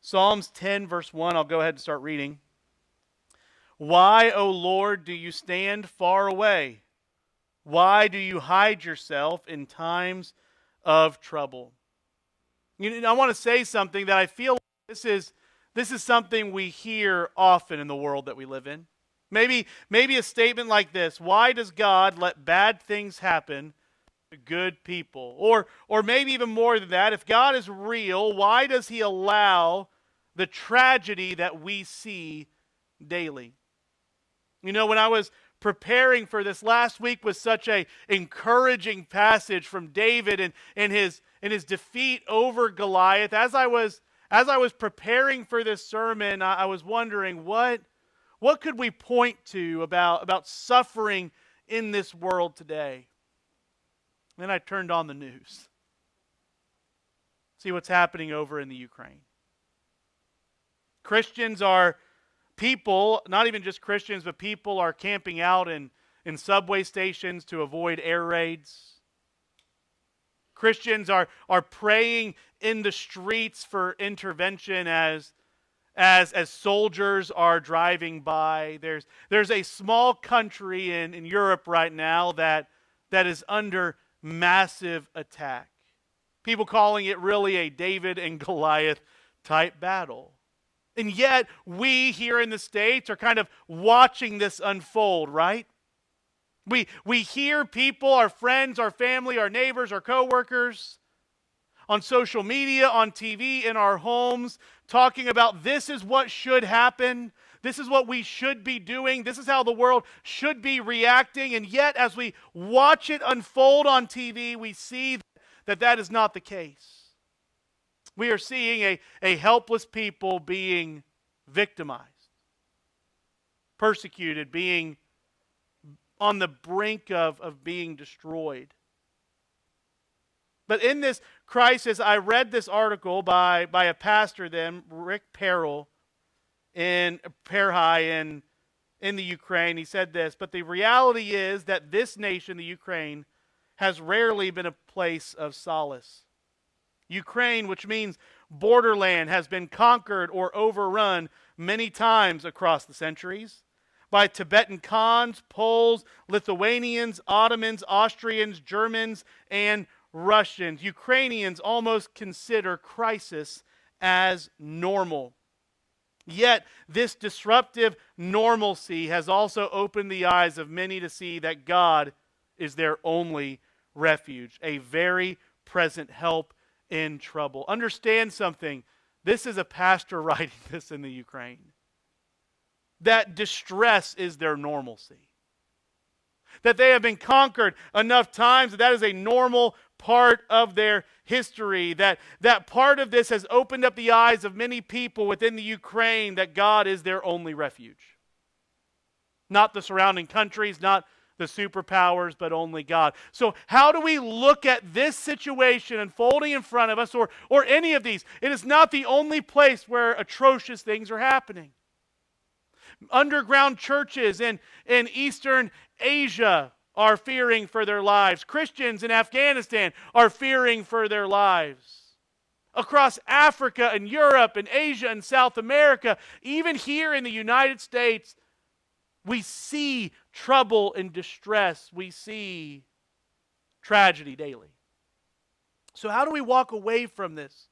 Psalms 10, verse 1, I'll go ahead and start reading. Why, O Lord, do you stand far away? Why do you hide yourself in times of trouble? I want to say something that I feel like this is something we hear often in the world that we live in. Maybe a statement like this: why does God let bad things happen to good people? Or maybe even more than that, if God is real, why does he allow the tragedy that we see daily? When I was preparing for this, last week was such a encouraging passage from David and his defeat over Goliath. As I was preparing for this sermon, I was wondering what could we point to about suffering in this world today. Then I turned on the news. See what's happening over in the Ukraine. People, not even just Christians, but people are camping out in subway stations to avoid air raids. Christians are praying in the streets for intervention as soldiers are driving by. There's a small country in Europe right now that is under massive attack. People calling it really a David and Goliath type battle. And yet, we here in the States are kind of watching this unfold, right? We hear people, our friends, our family, our neighbors, our coworkers, on social media, on TV, in our homes, talking about this is what should happen, this is what we should be doing, this is how the world should be reacting. And yet, as we watch it unfold on TV, we see that is not the case. We are seeing a helpless people being victimized, persecuted, being on the brink of being destroyed. But in this crisis, I read this article by a pastor then, Rick Perry in the Ukraine. He said this: but the reality is that this nation, the Ukraine, has rarely been a place of solace. Ukraine, which means borderland, has been conquered or overrun many times across the centuries by Tibetan Khans, Poles, Lithuanians, Ottomans, Austrians, Germans, and Russians. Ukrainians almost consider crisis as normal. Yet, this disruptive normalcy has also opened the eyes of many to see that God is their only refuge, a very present help in trouble. Understand something. This is a pastor writing this in the Ukraine. That distress is their normalcy. That they have been conquered enough times that is a normal part of their history. That part of this has opened up the eyes of many people within the Ukraine that God is their only refuge. Not the surrounding countries, not the superpowers, but only God. So how do we look at this situation unfolding in front of us, or any of these? It is not the only place where atrocious things are happening. Underground churches in Eastern Asia are fearing for their lives. Christians in Afghanistan are fearing for their lives. Across Africa and Europe and Asia and South America, even here in the United States, we see trouble and distress. We see tragedy daily. So how do we walk away from this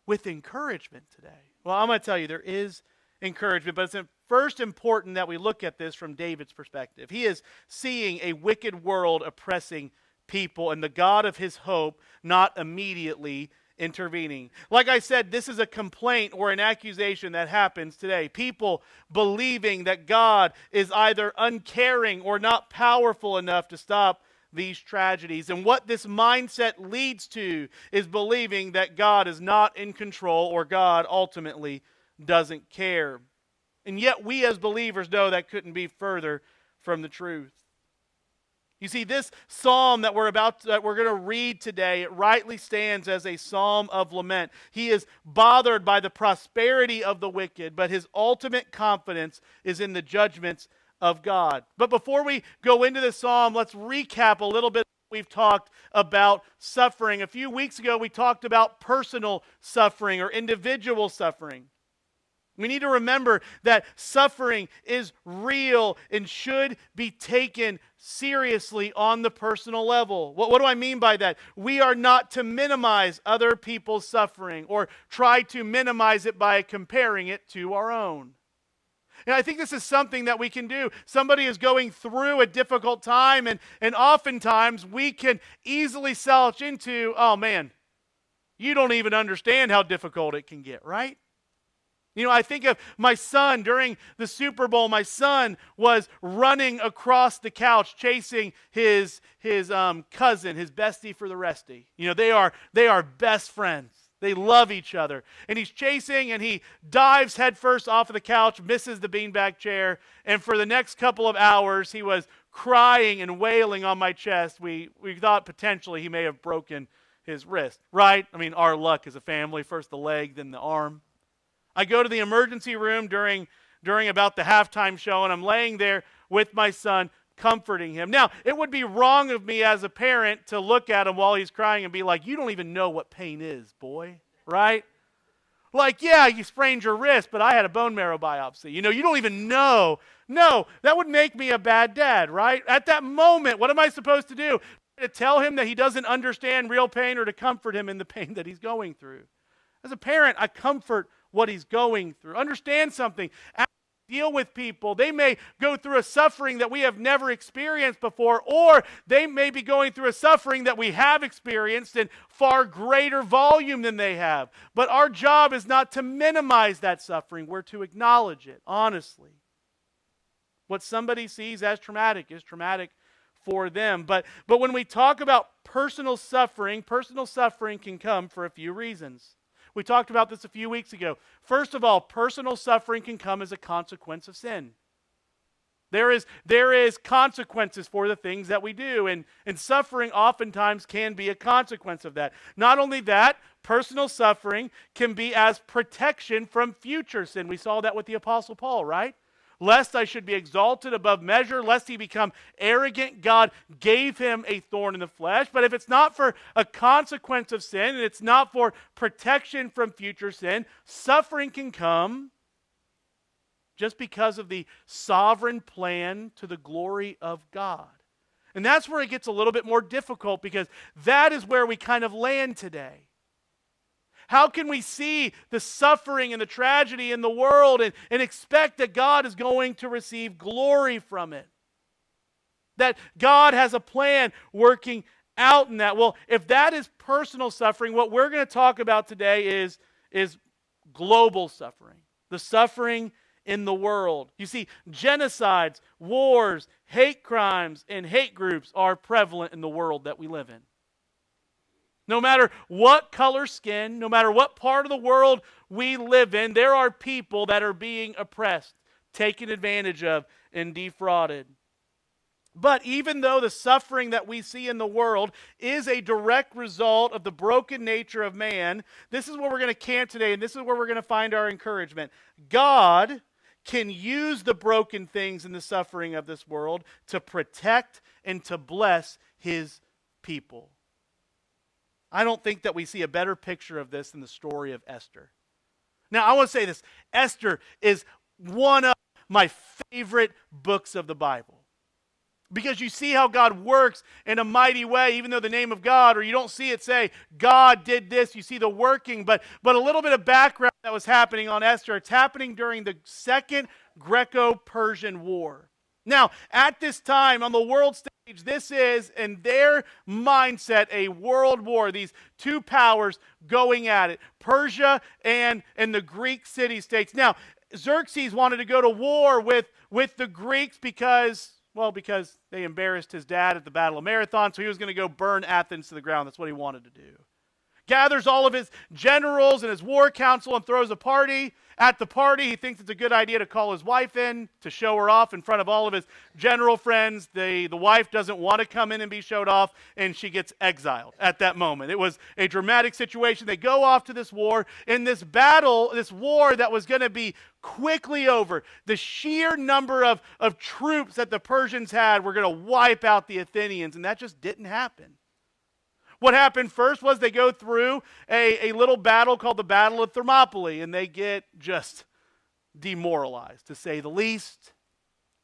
with encouragement today? Well, I'm going to tell you, there is encouragement, but it's first important that we look at this from David's perspective. He is seeing a wicked world oppressing people and the God of his hope not immediately intervening. Like I said, this is a complaint or an accusation that happens today. People believing that God is either uncaring or not powerful enough to stop these tragedies. And what this mindset leads to is believing that God is not in control or God ultimately doesn't care. And yet we as believers know that couldn't be further from the truth. You see, this psalm that we're going to read today, it rightly stands as a psalm of lament. He is bothered by the prosperity of the wicked, but his ultimate confidence is in the judgments of God. But before we go into this psalm, let's recap a little bit of we've talked about suffering. A few weeks ago, we talked about personal suffering or individual suffering. We need to remember that suffering is real and should be taken seriously on the personal level. What do I mean by that? We are not to minimize other people's suffering or try to minimize it by comparing it to our own. And I think this is something that we can do. Somebody is going through a difficult time, and oftentimes we can easily slouch into, oh man, you don't even understand how difficult it can get, right? You know, I think of my son during the Super Bowl. My son was running across the couch chasing his cousin, his bestie for the restie. You know, they are best friends. They love each other. And he's chasing and he dives headfirst off of the couch, misses the beanbag chair, and for the next couple of hours he was crying and wailing on my chest. We thought potentially he may have broken his wrist, right? I mean, our luck as a family, first the leg, then the arm. I go to the emergency room during about the halftime show, and I'm laying there with my son, comforting him. Now, it would be wrong of me as a parent to look at him while he's crying and be like, you don't even know what pain is, boy, right? Like, yeah, you sprained your wrist, but I had a bone marrow biopsy. You know, you don't even know. No, that would make me a bad dad, right? At that moment, what am I supposed to do? To tell him that he doesn't understand real pain or to comfort him in the pain that he's going through? As a parent, I comfort what he's going through. Understand something. As we deal with people, they may go through a suffering that we have never experienced before, or they may be going through a suffering that we have experienced in far greater volume than they have. But our job is not to minimize that suffering. We're to acknowledge it, honestly. What somebody sees as traumatic is traumatic for them. But when we talk about personal suffering can come for a few reasons. We talked about this a few weeks ago. First of all, personal suffering can come as a consequence of sin. There is consequences for the things that we do, and suffering oftentimes can be a consequence of that. Not only that, personal suffering can be as protection from future sin. We saw that with the Apostle Paul, right? Lest I should be exalted above measure, lest he become arrogant, God gave him a thorn in the flesh. But if it's not for a consequence of sin, and it's not for protection from future sin, suffering can come just because of the sovereign plan to the glory of God. And that's where it gets a little bit more difficult, because that is where we kind of land today. How can we see the suffering and the tragedy in the world and expect that God is going to receive glory from it? That God has a plan working out in that. Well, if that is personal suffering, what we're going to talk about today is global suffering. The suffering in the world. You see, genocides, wars, hate crimes, and hate groups are prevalent in the world that we live in. No matter what color skin, no matter what part of the world we live in, there are people that are being oppressed, taken advantage of, and defrauded. But even though the suffering that we see in the world is a direct result of the broken nature of man, this is where we're going to camp today, and this is where we're going to find our encouragement. God can use the broken things and the suffering of this world to protect and to bless his people. I don't think that we see a better picture of this than the story of Esther. Now, I want to say this. Esther is one of my favorite books of the Bible. Because you see how God works in a mighty way, even though the name of God, or you don't see it say, God did this, you see the working, but a little bit of background that was happening on Esther. It's happening during the Second Greco-Persian War. Now, at this time on the world stage, this is, in their mindset, a world war. These two powers going at it, Persia and the Greek city-states. Now, Xerxes wanted to go to war with the Greeks because they embarrassed his dad at the Battle of Marathon, so he was going to go burn Athens to the ground. That's what he wanted to do. gathers all of his generals and his war council and throws a party. At the party, he thinks it's a good idea to call his wife in to show her off in front of all of his general friends. The wife doesn't want to come in and be showed off, and she gets exiled at that moment. It was a dramatic situation. They go off to this war. In this battle, this war that was going to be quickly over, the sheer number of troops that the Persians had were going to wipe out the Athenians, and that just didn't happen. What happened first was they go through a little battle called the Battle of Thermopylae, and they get just demoralized, to say the least.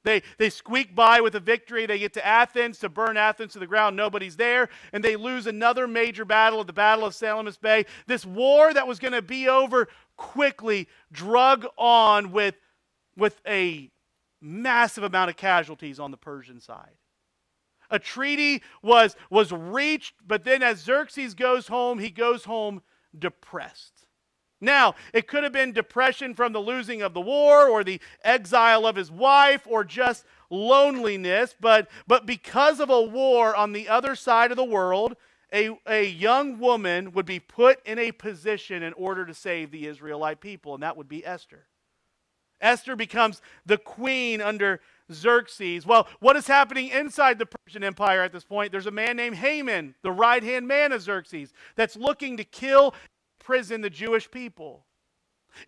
They squeak by with a victory. They get to Athens to burn Athens to the ground. Nobody's there. And they lose another major battle at the Battle of Salamis Bay. This war that was going to be over quickly drug on with a massive amount of casualties on the Persian side. A treaty was reached, but then as Xerxes goes home, he goes home depressed. Now, it could have been depression from the losing of the war or the exile of his wife or just loneliness, but because of a war on the other side of the world, a young woman would be put in a position in order to save the Israelite people, and that would be Esther. Esther becomes the queen under Xerxes. Well, what is happening inside the Persian Empire at this point? There's a man named Haman, the right-hand man of Xerxes, that's looking to kill and imprison the Jewish people.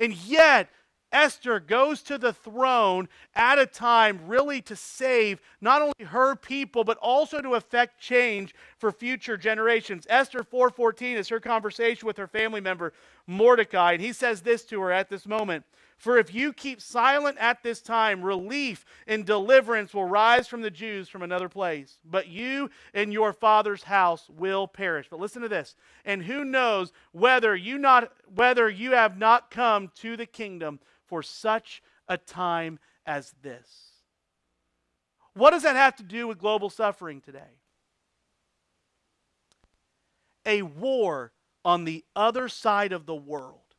And yet, Esther goes to the throne at a time really to save not only her people, but also to effect change for future generations. Esther 4:14 is her conversation with her family member, Mordecai, and he says this to her at this moment: "For if you keep silent at this time, relief and deliverance will rise from the Jews from another place. But you and your father's house will perish." But listen to this. "And who knows whether you have not come to the kingdom for such a time as this." What does that have to do with global suffering today? A war on the other side of the world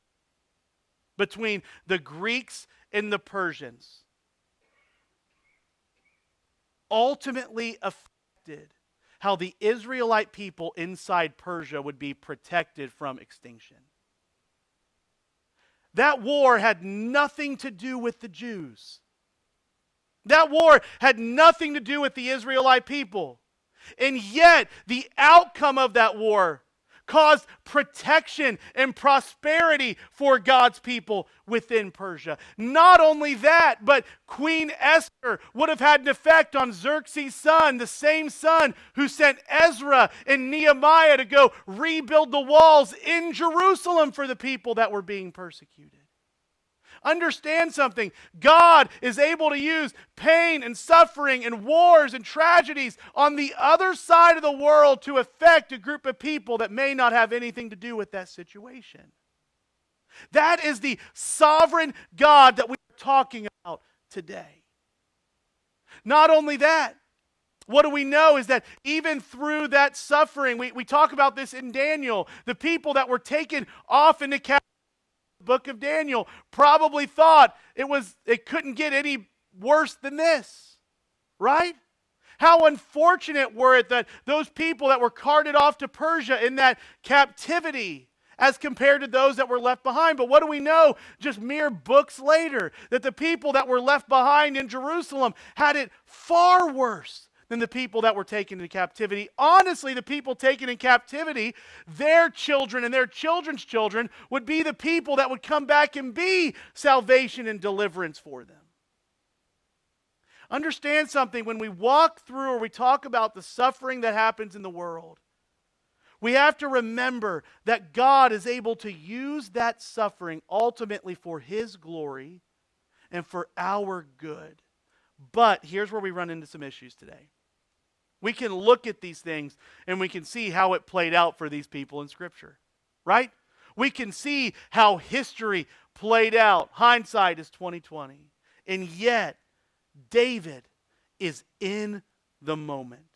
between the Greeks and the Persians ultimately affected how the Israelite people inside Persia would be protected from extinction. That war had nothing to do with the Jews. That war had nothing to do with the Israelite people. And yet, the outcome of that war caused protection and prosperity for God's people within Persia. Not only that, but Queen Esther would have had an effect on Xerxes' son, the same son who sent Ezra and Nehemiah to go rebuild the walls in Jerusalem for the people that were being persecuted. Understand something. God is able to use pain and suffering and wars and tragedies on the other side of the world to affect a group of people that may not have anything to do with that situation. That is the sovereign God that we are talking about today. Not only that, what do we know is that even through that suffering, we talk about this in Daniel, the people that were taken off into captivity, the book of Daniel, probably thought it couldn't get any worse than this, right? How unfortunate were it that those people that were carted off to Persia in that captivity as compared to those that were left behind. But what do we know just mere books later? That the people that were left behind in Jerusalem had it far worse than the people that were taken into captivity. Honestly, the people taken in captivity, their children and their children's children would be the people that would come back and be salvation and deliverance for them. Understand something. When we walk through or we talk about the suffering that happens in the world, we have to remember that God is able to use that suffering ultimately for His glory and for our good. But here's where we run into some issues today. We can look at these things and we can see how it played out for these people in Scripture, right? We can see how history played out. Hindsight is 20/20. And yet, David is in the moment,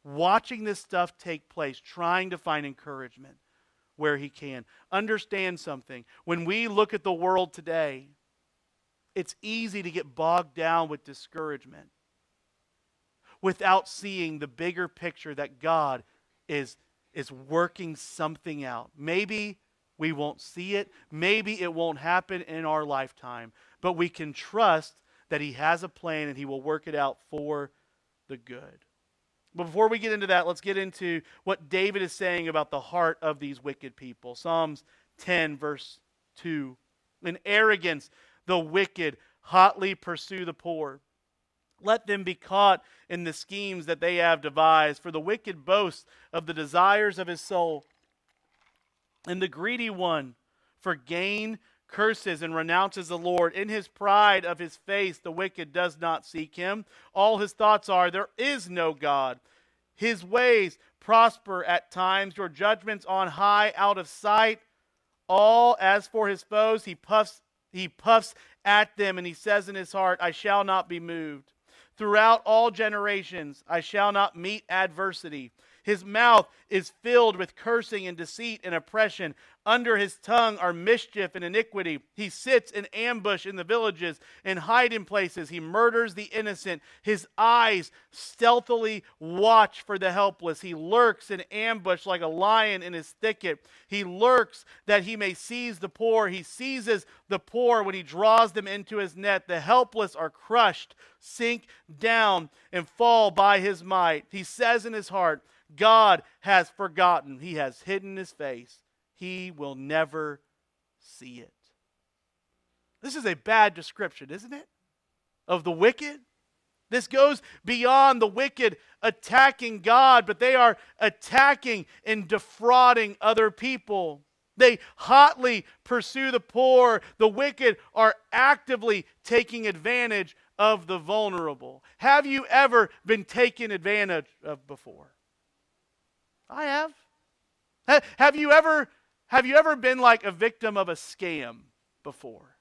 watching this stuff take place, trying to find encouragement where he can. Understand something. When we look at the world today, it's easy to get bogged down with discouragement without seeing the bigger picture that God is is working something out. Maybe we won't see it. Maybe it won't happen in our lifetime. But we can trust that he has a plan and he will work it out for the good. But before we get into that, let's get into what David is saying about the heart of these wicked people. Psalms 10, verse 2. In arrogance, the wicked hotly pursue the poor. Let them be caught in the schemes that they have devised. For the wicked boasts of the desires of his soul. And the greedy one for gain curses and renounces the Lord. In his pride of his face, the wicked does not seek him. All his thoughts are, there is no God. His ways prosper at times. Your judgments on high, out of sight. All as for his foes, he puffs at them, and he says in his heart, I shall not be moved. Throughout all generations, I shall not meet adversity. His mouth is filled with cursing and deceit and oppression. Under his tongue are mischief and iniquity. He sits in ambush in the villages and hiding places. He murders the innocent. His eyes stealthily watch for the helpless. He lurks in ambush like a lion in his thicket. He lurks that he may seize the poor. He seizes the poor when he draws them into his net. The helpless are crushed, sink down, and fall by his might. He says in his heart, God has forgotten. He has hidden his face. He will never see it. This is a bad description, isn't it? Of the wicked. This goes beyond the wicked attacking God, but they are attacking and defrauding other people. They hotly pursue the poor. The wicked are actively taking advantage of the vulnerable. Have you ever been taken advantage of before? I have. Have you ever been like a victim of a scam before?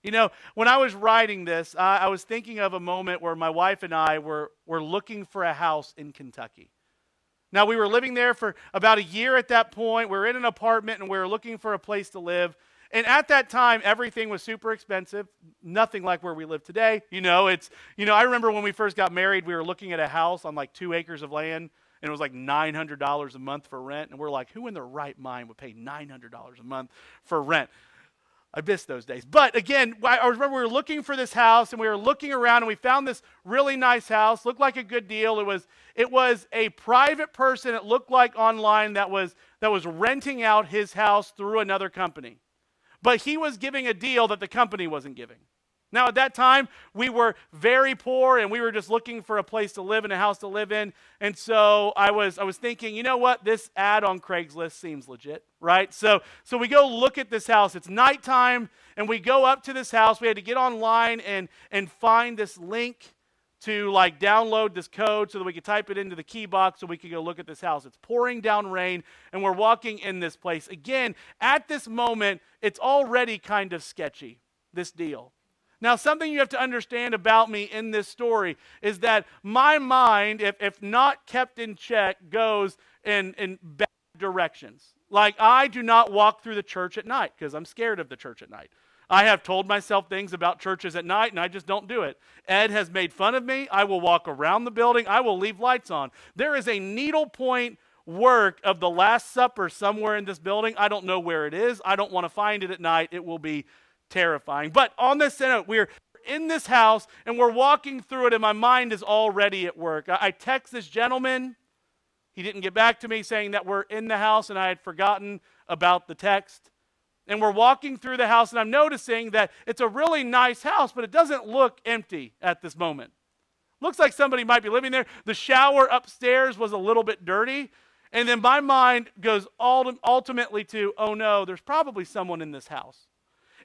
You know, when I was writing this, I was thinking of a moment where my wife and I were looking for a house in Kentucky. Now, we were living there for about a year at that point. We were in an apartment and we were looking for a place to live. And at that time, everything was super expensive. Nothing like where we live today. I remember when we first got married, we were looking at a house on like 2 acres of land. And it was like $900 a month for rent. And we're like, who in their right mind would pay $900 a month for rent? I miss those days. But again, I remember we were looking for this house and we were looking around and we found this really nice house. Looked like a good deal. It was a private person, it looked like online, that was renting out his house through another company. But he was giving a deal that the company wasn't giving. Now, at that time, we were very poor and we were just looking for a place to live and a house to live in. And so I was thinking, you know what? This ad on Craigslist seems legit, right? So we go look at this house. It's nighttime and we go up to this house. We had to get online and find this link to like download this code so that we could type it into the key box so we could go look at this house. It's pouring down rain and we're walking in this place. Again, at this moment, it's already kind of sketchy, this deal. Now, something you have to understand about me in this story is that my mind, if not kept in check, goes in bad directions. Like, I do not walk through the church at night because I'm scared of the church at night. I have told myself things about churches at night, and I just don't do it. Ed has made fun of me. I will walk around the building. I will leave lights on. There is a needlepoint work of the Last Supper somewhere in this building. I don't know where it is. I don't want to find it at night. It will be terrifying. But on this note, we're in this house and we're walking through it and my mind is already at work. I text this gentleman. He didn't get back to me saying that we're in the house and I had forgotten about the text. And we're walking through the house and I'm noticing that it's a really nice house, but it doesn't look empty at this moment. Looks like somebody might be living there. The shower upstairs was a little bit dirty. And then my mind goes ultimately to, oh no, there's probably someone in this house.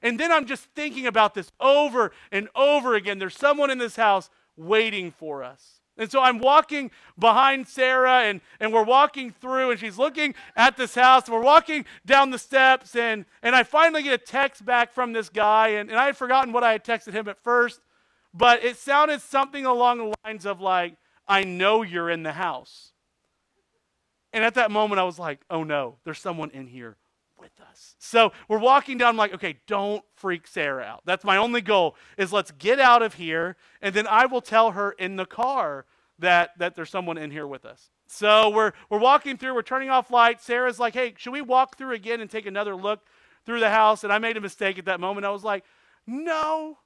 And then I'm just thinking about this over and over again. There's someone in this house waiting for us. And so I'm walking behind Sarah and we're walking through and she's looking at this house. And we're walking down the steps and I finally get a text back from this guy. And I had forgotten what I had texted him at first. But it sounded something along the lines of like, I know you're in the house. And at that moment I was like, oh no, there's someone in here with us. So we're walking down, I'm like, okay, don't freak Sarah out. That's my only goal, is let's get out of here, and then I will tell her in the car that there's someone in here with us. So we're walking through, we're turning off lights. Sarah's like, hey, should we walk through again and take another look through the house? And I made a mistake at that moment. I was like, no.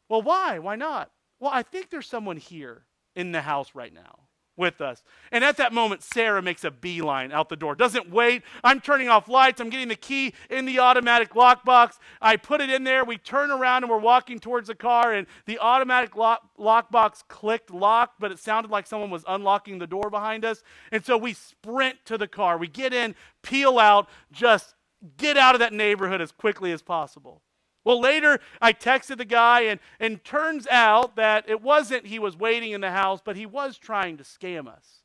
Well, why? Why not? Well, I think there's someone here in the house right now with us. And at that moment, Sarah makes a beeline out the door. Doesn't wait. I'm turning off lights. I'm getting the key in the automatic lockbox. I put it in there. We turn around and we're walking towards the car, and the automatic lockbox clicked lock, but it sounded like someone was unlocking the door behind us. And so we sprint to the car. We get in, peel out, just get out of that neighborhood as quickly as possible. Well, later I texted the guy, and turns out that it wasn't he was waiting in the house, but he was trying to scam us.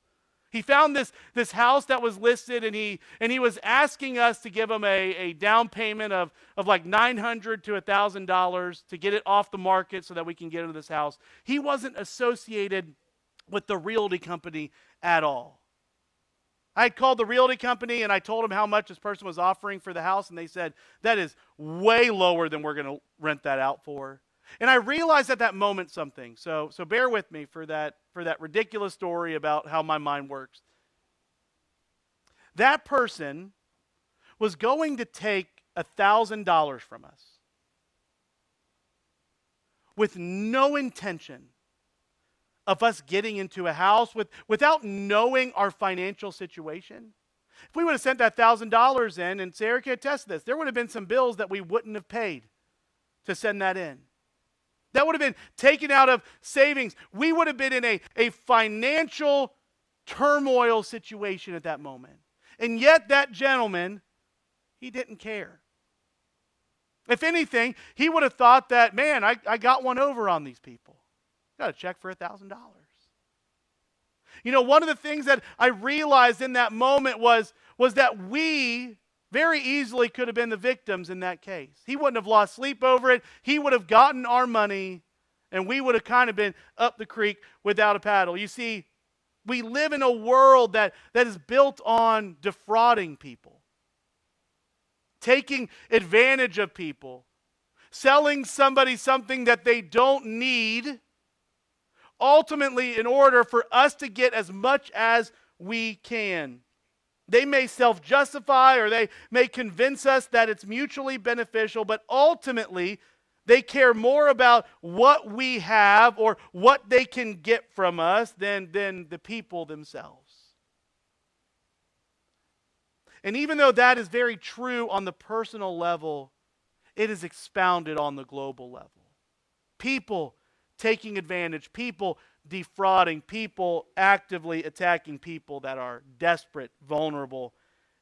He found this house that was listed, and he was asking us to give him a down payment of like $900 to $1,000 to get it off the market so that we can get into this house. He wasn't associated with the realty company at all. I had called the realty company and I told them how much this person was offering for the house, and they said, that is way lower than we're going to rent that out for. And I realized at that moment something. So bear with me for that ridiculous story about how my mind works. That person was going to take $1,000 from us with no intention of us getting into a house without knowing our financial situation. If we would have sent that $1,000 in, and Sarah can attest to this, there would have been some bills that we wouldn't have paid to send that in. That would have been taken out of savings. We would have been in a financial turmoil situation at that moment. And yet that gentleman, he didn't care. If anything, he would have thought that, man, I got one over on these people. Got a check for $1,000. You know, one of the things that I realized in that moment was that we very easily could have been the victims in that case. He wouldn't have lost sleep over it. He would have gotten our money, and we would have kind of been up the creek without a paddle. You see, we live in a world that is built on defrauding people, taking advantage of people, selling somebody something that they don't need, ultimately in order for us to get as much as we can. They may self-justify, or they may convince us that it's mutually beneficial, but ultimately they care more about what we have or what they can get from us than the people themselves. And even though that is very true on the personal level, it is expounded on the global level. People taking advantage, people defrauding, people actively attacking people that are desperate, vulnerable,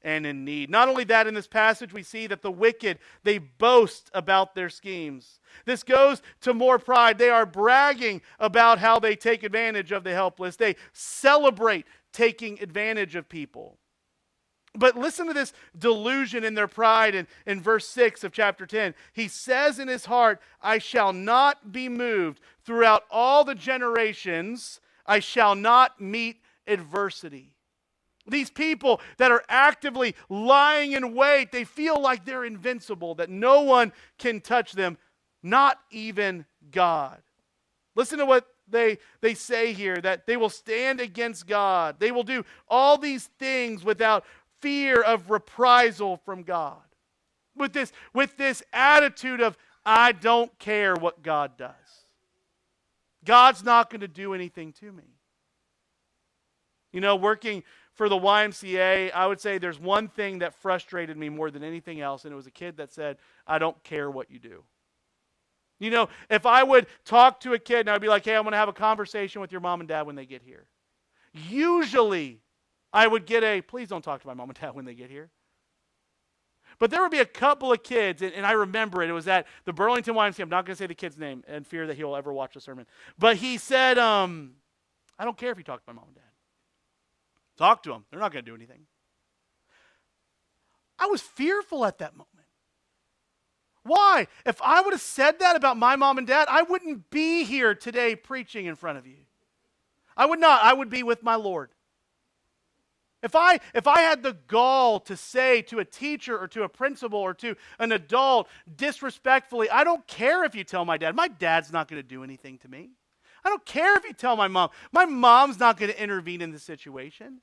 and in need. Not only that, in this passage we see that the wicked, they boast about their schemes. This goes to more pride. They are bragging about how they take advantage of the helpless. They celebrate taking advantage of people. But listen to this delusion in their pride in verse 6 of chapter 10. He says in his heart, I shall not be moved. Throughout all the generations, I shall not meet adversity. These people that are actively lying in wait, they feel like they're invincible, that no one can touch them, not even God. Listen to what they say here, that they will stand against God. They will do all these things without fear of reprisal from God. With this attitude of, I don't care what God does. God's not going to do anything to me. You know, working for the YMCA, I would say there's one thing that frustrated me more than anything else, and it was a kid that said, I don't care what you do. You know, if I would talk to a kid and I'd be like, hey, I'm going to have a conversation with your mom and dad when they get here. Usually, I would get a, please don't talk to my mom and dad when they get here. But there would be a couple of kids, and I remember it. It was at the Burlington YMCA. I'm not going to say the kid's name in fear that he'll ever watch the sermon. But he said, I don't care if you talk to my mom and dad. Talk to them. They're not going to do anything. I was fearful at that moment. Why? If I would have said that about my mom and dad, I wouldn't be here today preaching in front of you. I would not. I would be with my Lord. If I had the gall to say to a teacher or to a principal or to an adult disrespectfully, I don't care if you tell my dad. My dad's not going to do anything to me. I don't care if you tell my mom. My mom's not going to intervene in the situation.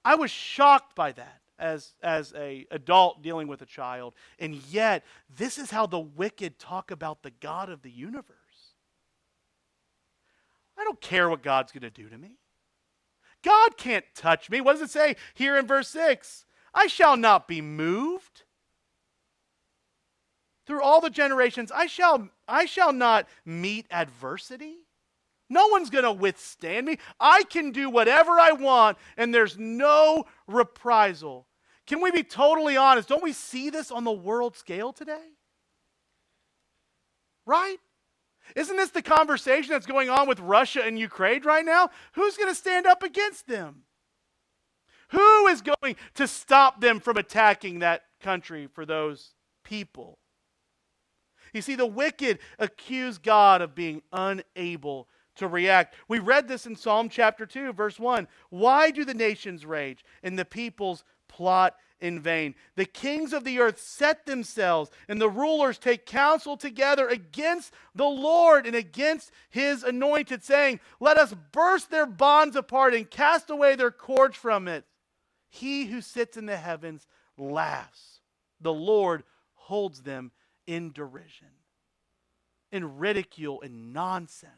I was shocked by that as a adult dealing with a child. And yet, this is how the wicked talk about the God of the universe. I don't care what God's going to do to me. God can't touch me. What does it say here in verse 6? I shall not be moved. Through all the generations, I shall not meet adversity. No one's going to withstand me. I can do whatever I want, and there's no reprisal. Can we be totally honest? Don't we see this on the world scale today? Right? Isn't this the conversation that's going on with Russia and Ukraine right now? Who's going to stand up against them? Who is going to stop them from attacking that country for those people? You see, the wicked accuse God of being unable to react. We read this in Psalm chapter 2, verse 1. Why do the nations rage and the peoples plot in vain? The kings of the earth set themselves, and the rulers take counsel together against the Lord and against his anointed, saying, let us burst their bonds apart and cast away their cords from it. He who sits in the heavens laughs. The Lord holds them in derision, in ridicule, and nonsense.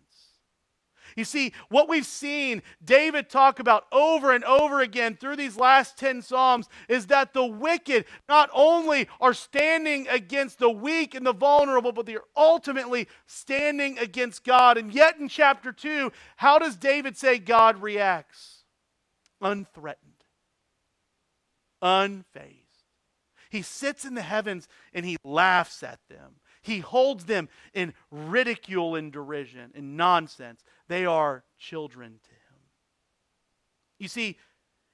You see, what we've seen David talk about over and over again through these last 10 Psalms is that the wicked not only are standing against the weak and the vulnerable, but they're ultimately standing against God. And yet in chapter 2, how does David say God reacts? Unthreatened, unfazed. He sits in the heavens and he laughs at them. He holds them in ridicule and derision and nonsense. They are children to him. You see,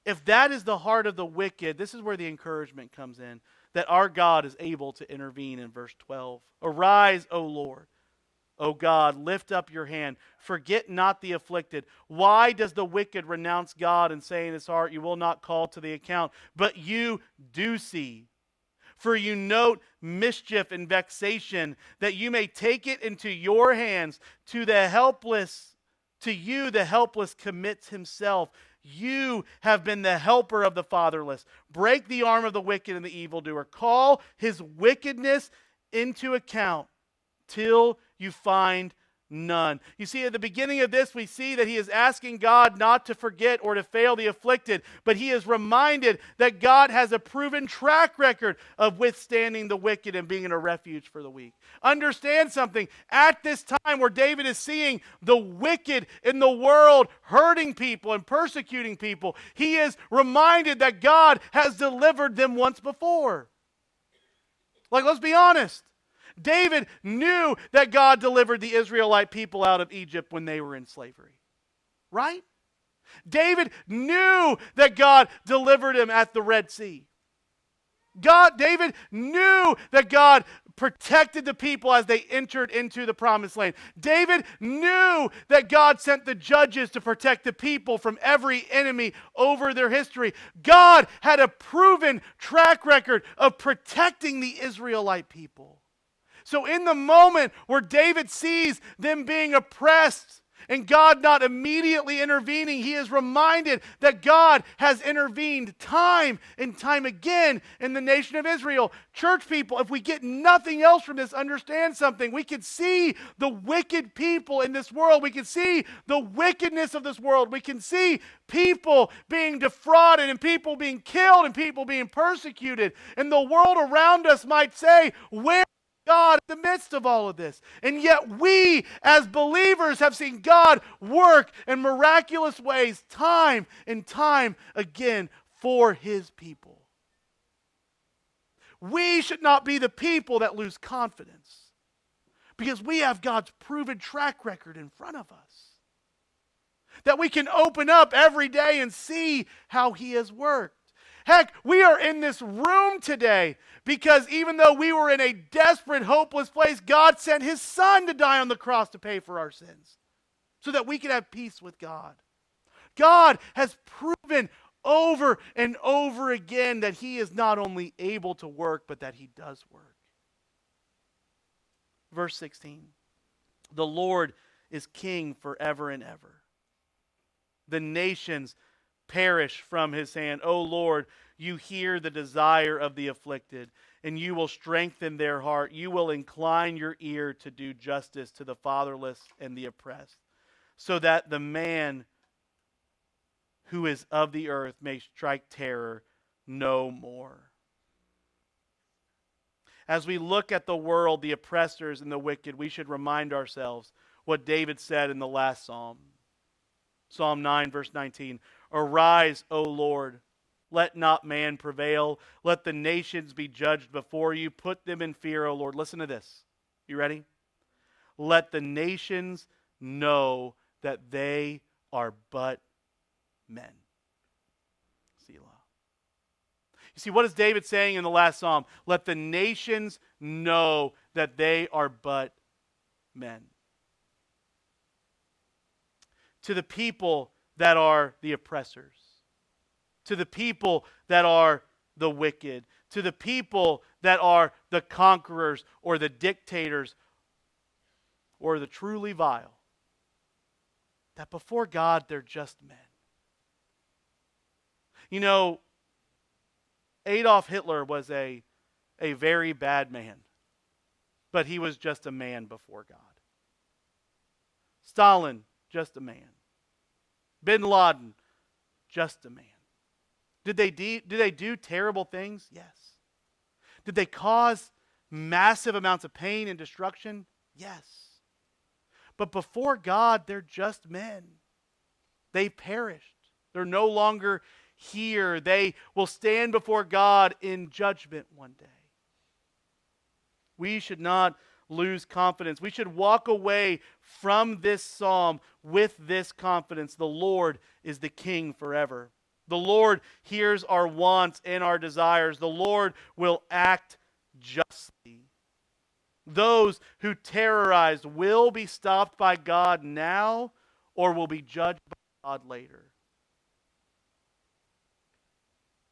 if that is the heart of the wicked, this is where the encouragement comes in, that our God is able to intervene in verse 12. Arise, O Lord. O God, lift up your hand. Forget not the afflicted. Why does the wicked renounce God and say in his heart, you will not call to the account? But you do see. For you note mischief and vexation, that you may take it into your hands. To you the helpless commits himself. You have been the helper of the fatherless. Break the arm of the wicked and the evildoer. Call his wickedness into account till you find none. You see, at the beginning of this, we see that he is asking God not to forget or to fail the afflicted, but he is reminded that God has a proven track record of withstanding the wicked and being a refuge for the weak. Understand something. At this time where David is seeing the wicked in the world hurting people and persecuting people, he is reminded that God has delivered them once before. Like, let's be honest. David knew that God delivered the Israelite people out of Egypt when they were in slavery. Right? David knew that God delivered him at the Red Sea. David knew that God protected the people as they entered into the promised land. David knew that God sent the judges to protect the people from every enemy over their history. God had a proven track record of protecting the Israelite people. So in the moment where David sees them being oppressed and God not immediately intervening, he is reminded that God has intervened time and time again in the nation of Israel. Church people, if we get nothing else from this, understand something. We can see the wicked people in this world. We can see the wickedness of this world. We can see people being defrauded and people being killed and people being persecuted. And the world around us might say, where God in the midst of all of this? And yet we as believers have seen God work in miraculous ways time and time again for his people. We should not be the people that lose confidence because we have God's proven track record in front of us that we can open up every day and see how he has worked. Heck, we are in this room today because even though we were in a desperate, hopeless place, God sent his son to die on the cross to pay for our sins so that we could have peace with God. God has proven over and over again that he is not only able to work, but that he does work. Verse 16, the Lord is king forever and ever. The nations perish from his hand. O Lord, you hear the desire of the afflicted, and you will strengthen their heart. You will incline your ear to do justice to the fatherless and the oppressed, so that the man who is of the earth may strike terror no more. As we look at the world, the oppressors and the wicked, we should remind ourselves what David said in the last psalm. Psalm 9, verse 19. Arise, O Lord, let not man prevail. Let the nations be judged before you. Put them in fear, O Lord. Listen to this. You ready? Let the nations know that they are but men. Selah. You see, what is David saying in the last psalm? Let the nations know that they are but men. To the people that are the oppressors, to the people that are the wicked, to the people that are the conquerors or the dictators or the truly vile, that before God they're just men. You know, Adolf Hitler was a very bad man, but he was just a man before God. Stalin, just a man. Bin Laden, just a man. Did they do terrible things? Yes. Did they cause massive amounts of pain and destruction? Yes. But before God, they're just men. They perished. They're no longer here. They will stand before God in judgment one day. We should not lose confidence. We should walk away from this psalm with this confidence. The Lord is the King forever. The Lord hears our wants and our desires. The Lord will act justly. Those who terrorize will be stopped by God now or will be judged by God later.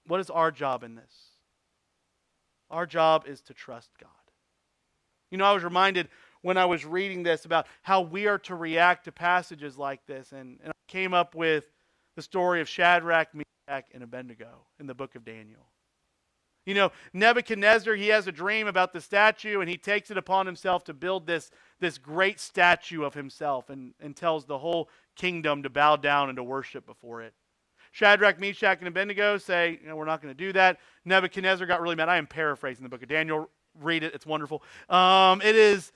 What is our job in this? Our job is to trust God. You know, I was reminded when I was reading this about how we are to react to passages like this. And I came up with the story of Shadrach, Meshach, and Abednego in the book of Daniel. You know, Nebuchadnezzar, he has a dream about the statue, and he takes it upon himself to build this great statue of himself and tells the whole kingdom to bow down and to worship before it. Shadrach, Meshach, and Abednego say, you know, we're not going to do that. Nebuchadnezzar got really mad. I am paraphrasing the book of Daniel. Read it. It's wonderful. He's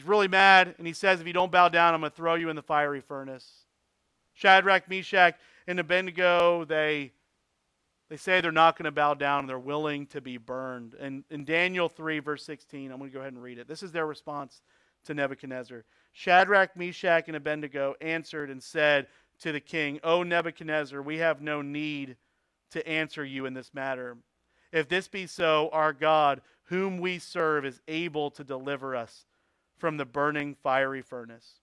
really mad, and he says, if you don't bow down, I'm going to throw you in the fiery furnace. Shadrach, Meshach, and Abednego, they say they're not going to bow down, and they're willing to be burned. And in Daniel 3, verse 16, I'm going to go ahead and read it. This is their response to Nebuchadnezzar. Shadrach, Meshach, and Abednego answered and said to the king, O Nebuchadnezzar, we have no need to answer you in this matter. If this be so, our God, whom we serve, is able to deliver us from the burning fiery furnace.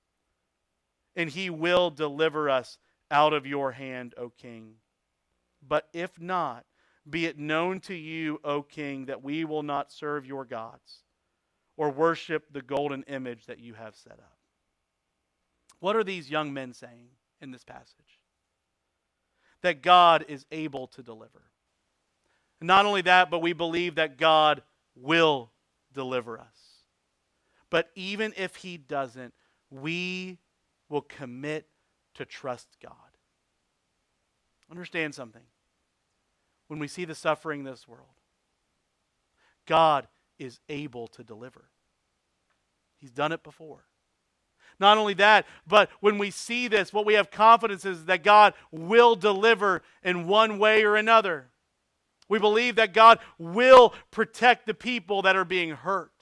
And he will deliver us out of your hand, O king. But if not, be it known to you, O king, that we will not serve your gods or worship the golden image that you have set up. What are these young men saying in this passage? That God is able to deliver. And not only that, but we believe that God will deliver us. But even if he doesn't, we will commit to trust God. Understand something. When we see the suffering in this world, God is able to deliver. He's done it before. Not only that, but when we see this, what we have confidence is that God will deliver in one way or another. We believe that God will protect the people that are being hurt.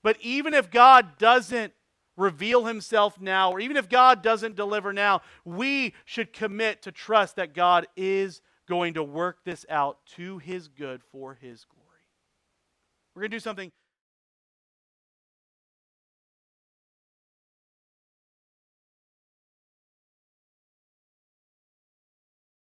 But even if God doesn't reveal himself now, or even if God doesn't deliver now, we should commit to trust that God is going to work this out to his good for his glory. We're going to do something